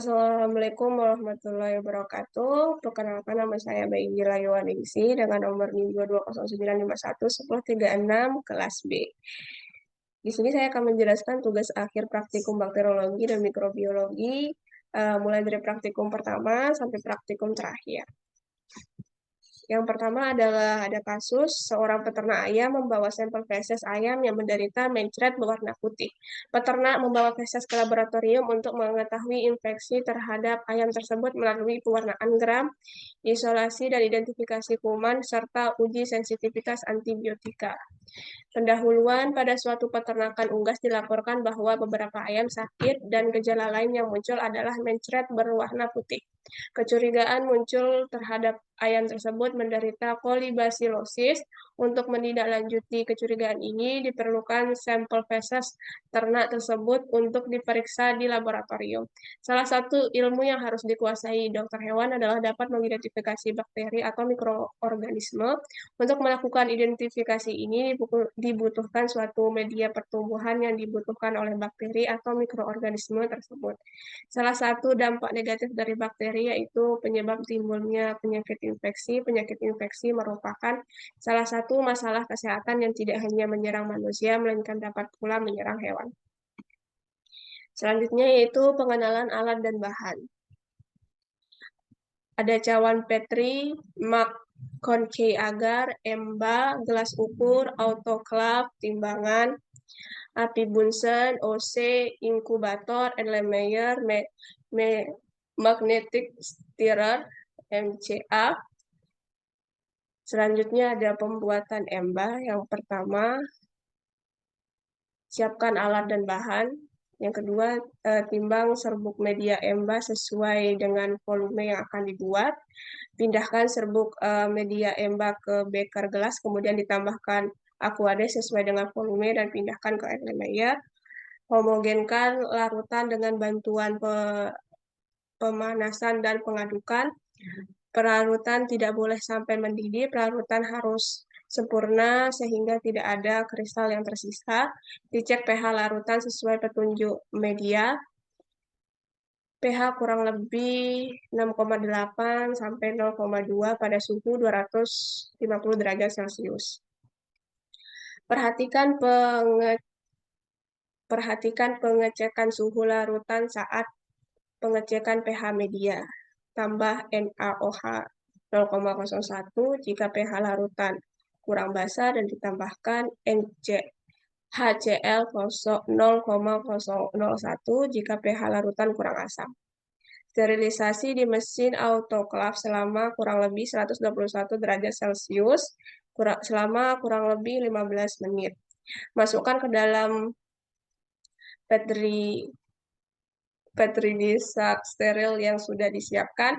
Assalamualaikum warahmatullahi wabarakatuh. Perkenalkan nama saya Bayi Layuwaningsi dengan nomor NIM 209511036 kelas B. Di sini saya akan menjelaskan tugas akhir praktikum bakteriologi dan mikrobiologi, mulai dari praktikum pertama sampai praktikum terakhir. Yang pertama adalah ada kasus seorang peternak ayam membawa sampel feses ayam yang menderita mencret berwarna putih. Peternak membawa feses ke laboratorium untuk mengetahui infeksi terhadap ayam tersebut melalui pewarnaan gram, isolasi dan identifikasi kuman, serta uji sensitivitas antibiotika. Pendahuluan pada suatu peternakan unggas dilaporkan bahwa beberapa ayam sakit dan gejala lain yang muncul adalah mencret berwarna putih. Kecurigaan muncul terhadap ayam tersebut menderita kolibasilosis. Untuk menindaklanjuti kecurigaan ini, diperlukan sampel feses ternak tersebut untuk diperiksa di laboratorium. Salah satu ilmu yang harus dikuasai dokter hewan adalah dapat mengidentifikasi bakteri atau mikroorganisme. Untuk melakukan identifikasi ini, dibutuhkan suatu media pertumbuhan yang dibutuhkan oleh bakteri atau mikroorganisme tersebut. Salah satu dampak negatif dari bakteri yaitu penyebab timbulnya penyakit infeksi. Penyakit infeksi merupakan salah satu masalah kesehatan yang tidak hanya menyerang manusia, melainkan dapat pula menyerang hewan. Selanjutnya yaitu pengenalan alat dan bahan. Ada cawan Petri, mak Concave agar, emba, gelas ukur, autoclave, timbangan, api Bunsen, OC, inkubator, Erlenmeyer, magnetic stirrer, MCA. Selanjutnya ada pembuatan emba. Yang pertama, siapkan alat dan bahan. Yang kedua, timbang serbuk media emba sesuai dengan volume yang akan dibuat. Pindahkan serbuk media emba ke beker gelas, kemudian ditambahkan aquades sesuai dengan volume dan pindahkan ke Erlenmeyer. Homogenkan larutan dengan bantuan pemanasan dan pengadukan. Pelarutan tidak boleh sampai mendidih, pelarutan harus sempurna sehingga tidak ada kristal yang tersisa. Dicek pH larutan sesuai petunjuk media. pH kurang lebih 6,8 sampai 0,2 pada suhu 250 derajat Celcius. Perhatikan pengecekan suhu larutan saat pengecekan pH media. Tambah NaOH 0,01 jika pH larutan kurang basa dan ditambahkan HCl 0,001 jika pH larutan kurang asam. Sterilisasi di mesin autoclave selama kurang lebih 121 derajat Celcius selama kurang lebih 15 menit. Masukkan ke dalam Petri dish steril yang sudah disiapkan.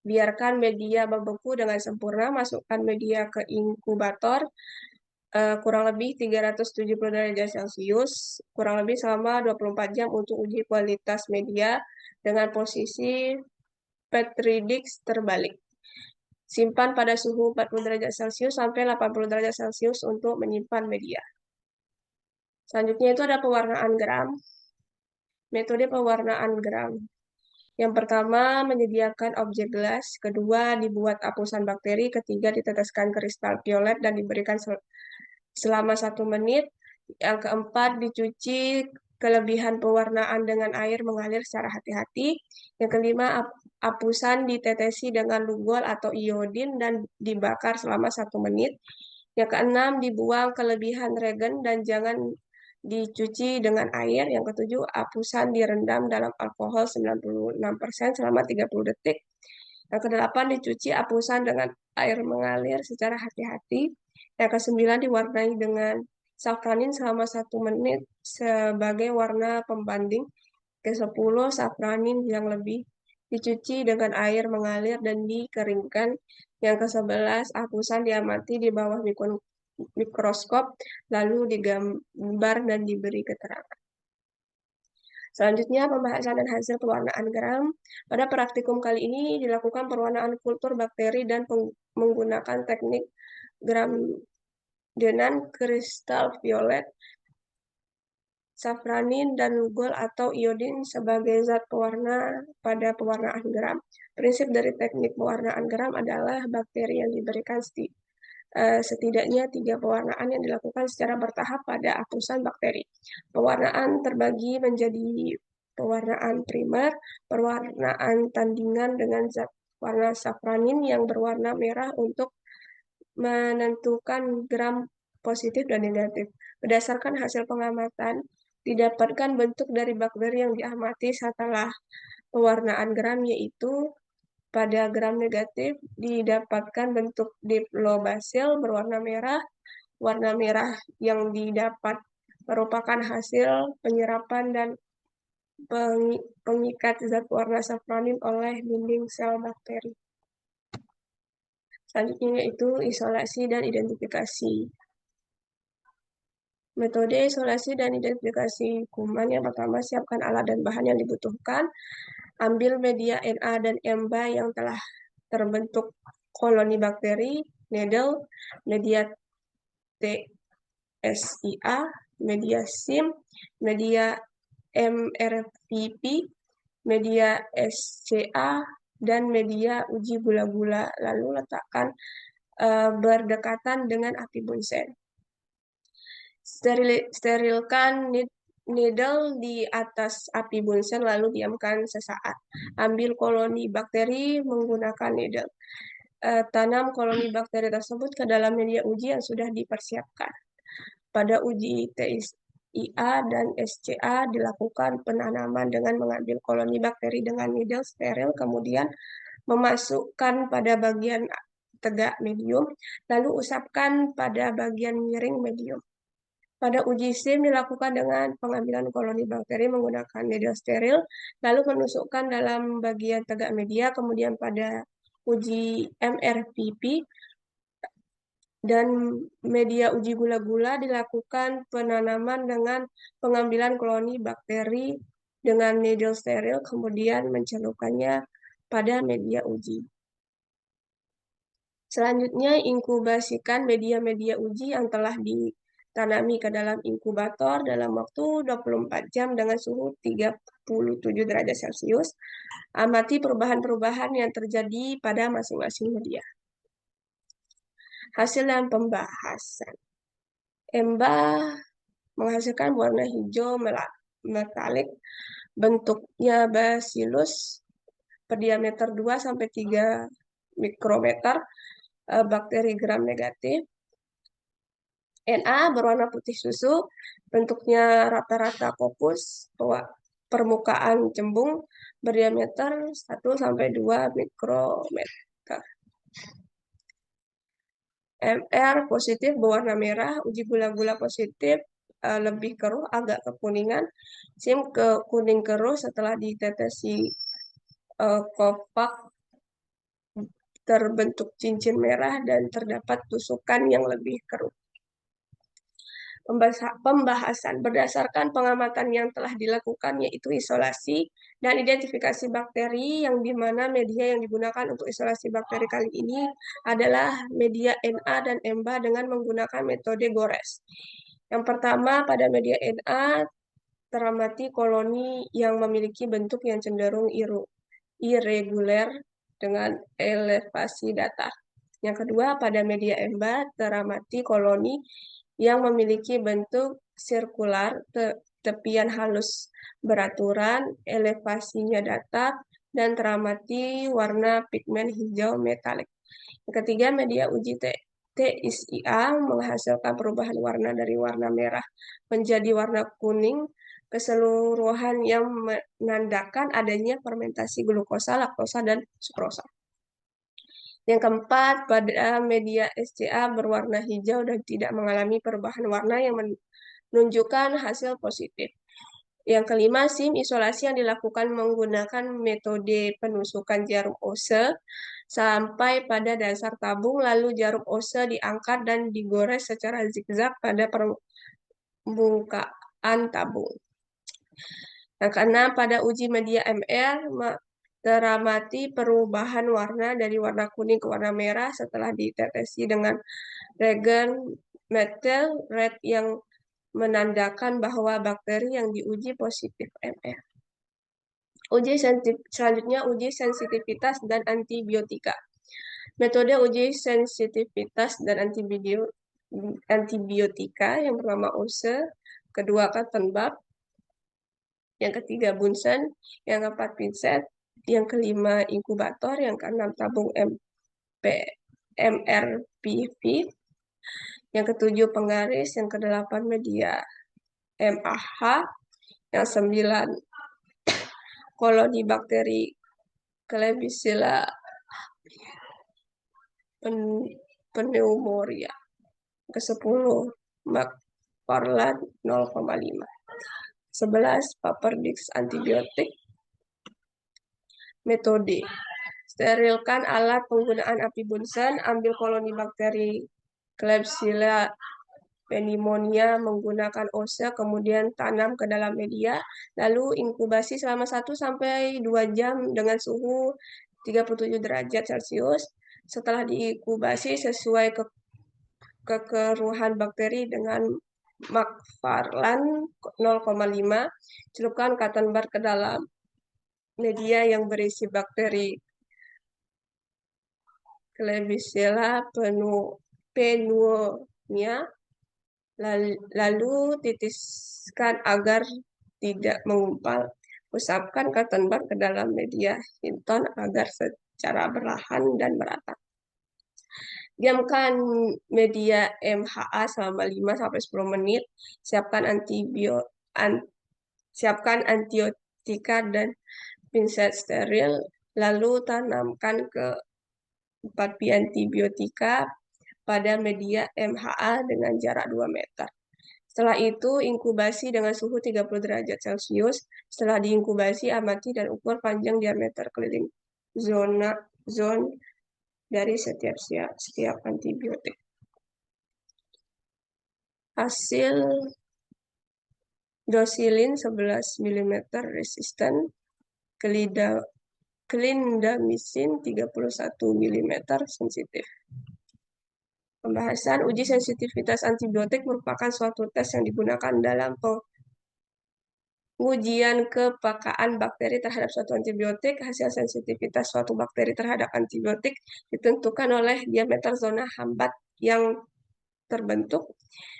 Biarkan media membeku dengan sempurna. Masukkan media ke inkubator kurang lebih 370 derajat Celcius, kurang lebih selama 24 jam untuk uji kualitas media dengan posisi Petri dish terbalik. Simpan pada suhu 40 derajat Celcius sampai 80 derajat Celcius untuk menyimpan media. Selanjutnya itu ada pewarnaan gram. Metode pewarnaan gram. Yang pertama, menyediakan objek gelas. Kedua, dibuat apusan bakteri. Ketiga, diteteskan kristal violet dan diberikan selama 1 menit. Yang keempat, dicuci kelebihan pewarnaan dengan air mengalir secara hati-hati. Yang kelima, apusan ditetesi dengan lugol atau iodin dan dibakar selama 1 menit. Yang keenam, dibuang kelebihan regen dan jangan dicuci dengan air. Yang ketujuh, apusan direndam dalam alkohol 96% selama 30 detik. Yang kedelapan, dicuci apusan dengan air mengalir secara hati-hati. Yang kesembilan, diwarnai dengan safranin selama 1 menit sebagai warna pembanding. Ke-10, safranin yang lebih dicuci dengan air mengalir dan dikeringkan. Yang ke-11, apusan diamati di bawah mikroskop, lalu digambar dan diberi keterangan. Selanjutnya, pembahasan dan hasil pewarnaan gram. Pada praktikum kali ini dilakukan pewarnaan kultur bakteri dan menggunakan teknik gram dengan kristal violet. safranin, dan lugol atau iodin sebagai zat pewarna pada pewarnaan geram. Prinsip dari teknik pewarnaan geram adalah bakteri yang diberikan setidaknya 3 pewarnaan yang dilakukan secara bertahap pada apusan bakteri. Pewarnaan terbagi menjadi pewarnaan primer, pewarnaan tandingan dengan zat warna safranin yang berwarna merah untuk menentukan gram positif dan negatif. Berdasarkan hasil pengamatan, didapatkan bentuk dari bakteri yang diamati setelah pewarnaan gram, yaitu pada gram negatif didapatkan bentuk diplobasil berwarna merah. Warna merah yang didapat merupakan hasil penyerapan dan pengikat zat warna safranin oleh dinding sel bakteri. Selanjutnya yaitu isolasi dan identifikasi. Metode isolasi dan identifikasi kuman yang pertama, siapkan alat dan bahan yang dibutuhkan. Ambil media Na dan Mba yang telah terbentuk koloni bakteri, needle, media TSIA, media SIM, media MRVP, media SCA, dan media uji gula-gula. Lalu letakkan berdekatan dengan api bunsen. Sterilkan needle di atas api bunsen lalu diamkan sesaat. Ambil koloni bakteri menggunakan needle. Tanam koloni bakteri tersebut ke dalam media uji yang sudah dipersiapkan. Pada uji TSIA dan SCA dilakukan penanaman dengan mengambil koloni bakteri dengan needle steril, kemudian memasukkan pada bagian tegak medium, lalu usapkan pada bagian miring medium. Pada uji SIM dilakukan dengan pengambilan koloni bakteri menggunakan needle steril, lalu menusukkan dalam bagian tegak media, kemudian pada uji MRVP dan media uji gula-gula dilakukan penanaman dengan pengambilan koloni bakteri dengan needle steril, kemudian mencelupkannya pada media uji. Selanjutnya, inkubasikan media-media uji yang telah ditanami ke dalam inkubator dalam waktu 24 jam dengan suhu 37 derajat Celcius. Amati perubahan-perubahan yang terjadi pada masing-masing media. Hasil dan pembahasan. Mba menghasilkan warna hijau metalik, bentuknya bacillus, berdiameter 2-3 mikrometer, bakteri gram negatif. Na berwarna putih susu, bentuknya rata-rata kopus, permukaan cembung, berdiameter 1-2 mikrometer. Mr positif berwarna merah, uji gula-gula positif lebih keruh, agak kekuningan. SIM ke kuning keruh setelah ditetesi kopak terbentuk cincin merah dan terdapat tusukan yang lebih keruh. Pembahasan berdasarkan pengamatan yang telah dilakukan, yaitu isolasi dan identifikasi bakteri, yang dimana media yang digunakan untuk isolasi bakteri kali ini adalah media Na dan Mba dengan menggunakan metode gores. Yang pertama, pada media Na teramati koloni yang memiliki bentuk yang cenderung irregular dengan elevasi datar. Yang kedua, pada media Mba teramati koloni yang memiliki bentuk sirkular, tepian halus beraturan, elevasinya datar, dan teramati warna pigmen hijau metalik. Yang ketiga, media uji TSIA menghasilkan perubahan warna dari warna merah menjadi warna kuning keseluruhan yang menandakan adanya fermentasi glukosa, laktosa, dan sukrosa. Yang keempat, pada media SCA berwarna hijau dan tidak mengalami perubahan warna yang menunjukkan hasil positif. Yang kelima, SIM isolasi yang dilakukan menggunakan metode penusukan jarum ose sampai pada dasar tabung, lalu jarum ose diangkat dan digores secara zigzag pada permukaan tabung. Yang keenam, pada uji media MR teramati perubahan warna dari warna kuning ke warna merah setelah ditetesi dengan reagen methyl red yang menandakan bahwa bakteri yang diuji positif MR. Selanjutnya uji sensitivitas dan antibiotika. Metode uji sensitivitas dan antibiotika yang pertama OSE, kedua Kattenbach, yang ketiga Bunsen, yang keempat Pincet, yang kelima inkubator, yang keenam tabung MRPV, yang ketujuh penggaris, yang kedelapan media MAH, yang sembilan koloni bakteri Klebsiella pneumonia, ke-10 McFarland 0,5, 11 Paperdix antibiotik. Metode: sterilkan alat penggunaan api Bunsen, ambil koloni bakteri Klebsiella pneumonia menggunakan OSE, kemudian tanam ke dalam media, lalu inkubasi selama 1-2 jam dengan suhu 37 derajat Celcius. Setelah diinkubasi sesuai kekeruhan bakteri dengan McFarland 0,5, celupkan Kattenbach ke dalam media yang berisi bakteri Klebsiella pneumonia, lalu titiskan agar tidak mengumpal. Usapkan Kattenbach ke dalam media Hinton agar secara perlahan dan merata. Diamkan media MHA selama 5-10 menit. Siapkan antibiotika dan pinset steril, lalu tanamkan ke 4 pi antibiotika pada media MHA dengan jarak 2 meter. Setelah itu, inkubasi dengan suhu 30 derajat Celcius. Setelah diinkubasi, amati dan ukur panjang diameter keliling zone dari setiap antibiotik. Hasil dosilin 11 mm resisten, clindamycin 31 mm sensitif. Pembahasan uji sensitivitas antibiotik merupakan suatu tes yang digunakan dalam pengujian kepekaan bakteri terhadap suatu antibiotik. Hasil sensitivitas suatu bakteri terhadap antibiotik ditentukan oleh diameter zona hambat yang terbentuk.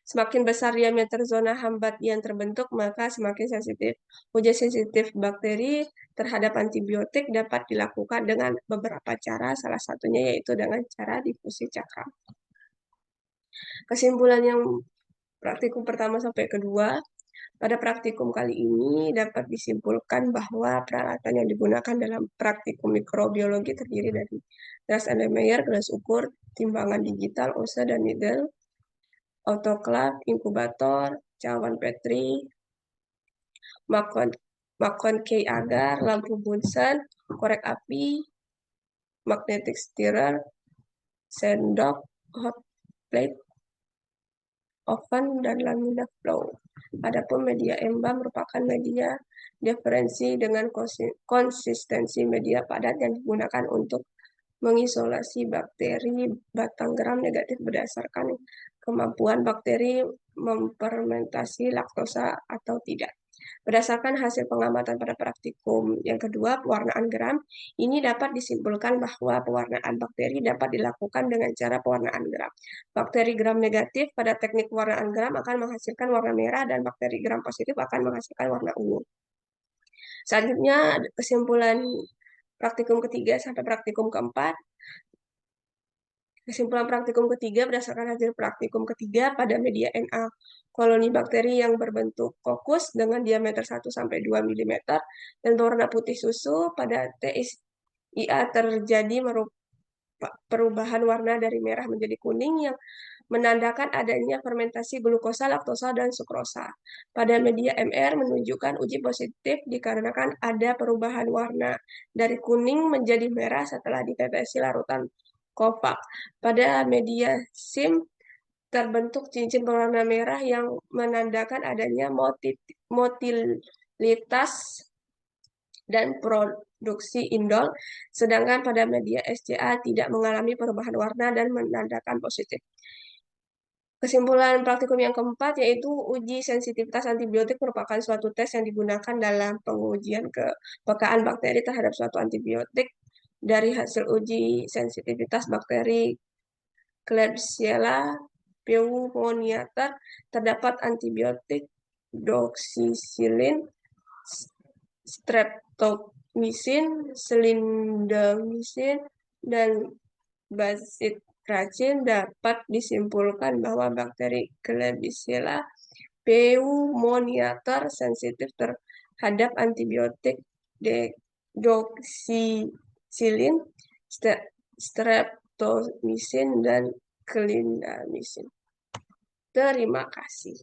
Semakin besar diameter zona hambat yang terbentuk, maka semakin sensitif. Uji sensitif bakteri terhadap antibiotik dapat dilakukan dengan beberapa cara, salah satunya yaitu dengan cara difusi cakram. Kesimpulan yang praktikum pertama sampai kedua, pada praktikum kali ini dapat disimpulkan bahwa peralatan yang digunakan dalam praktikum mikrobiologi terdiri dari gas Erlenmeyer, gelas ukur, timbangan digital, OSE dan needle, autoclave, inkubator, cawan Petri, makon key agar, lampu Bunsen, korek api, magnetic stirrer, sendok, hot plate, oven, dan lamina flow. Adapun media EMBA merupakan media diferensi dengan konsistensi media padat yang digunakan untuk mengisolasi bakteri batang gram negatif berdasarkan kemampuan bakteri memfermentasi laktosa atau tidak. Berdasarkan hasil pengamatan pada praktikum yang kedua, pewarnaan gram, ini dapat disimpulkan bahwa pewarnaan bakteri dapat dilakukan dengan cara pewarnaan gram. Bakteri gram negatif pada teknik pewarnaan gram akan menghasilkan warna merah dan bakteri gram positif akan menghasilkan warna ungu. Selanjutnya, kesimpulan praktikum ketiga sampai praktikum keempat. Kesimpulan praktikum ketiga berdasarkan hasil praktikum ketiga pada media Na, koloni bakteri yang berbentuk kokus dengan diameter 1-2 mm dan berwarna putih susu. Pada TIA terjadi perubahan warna dari merah menjadi kuning yang menandakan adanya fermentasi glukosa, laktosa, dan sukrosa. Pada media MR menunjukkan uji positif dikarenakan ada perubahan warna dari kuning menjadi merah setelah dipepesi larutan Kovac. Pada media SIM terbentuk cincin berwarna merah yang menandakan adanya motilitas dan produksi indol, sedangkan pada media SCA tidak mengalami perubahan warna dan menandakan positif. Kesimpulan praktikum yang keempat yaitu uji sensitivitas antibiotik merupakan suatu tes yang digunakan dalam pengujian kepekaan bakteri terhadap suatu antibiotik. Dari hasil uji sensitivitas bakteri Klebsiella pneumoniae terdapat antibiotik doxycycline, streptomycin, clindamycin, dan bacitracin. Dapat disimpulkan bahwa bakteri Klebsiella pneumoniae sensitif terhadap antibiotik doxycycline, streptomycin, dan clindamycin. Terima kasih.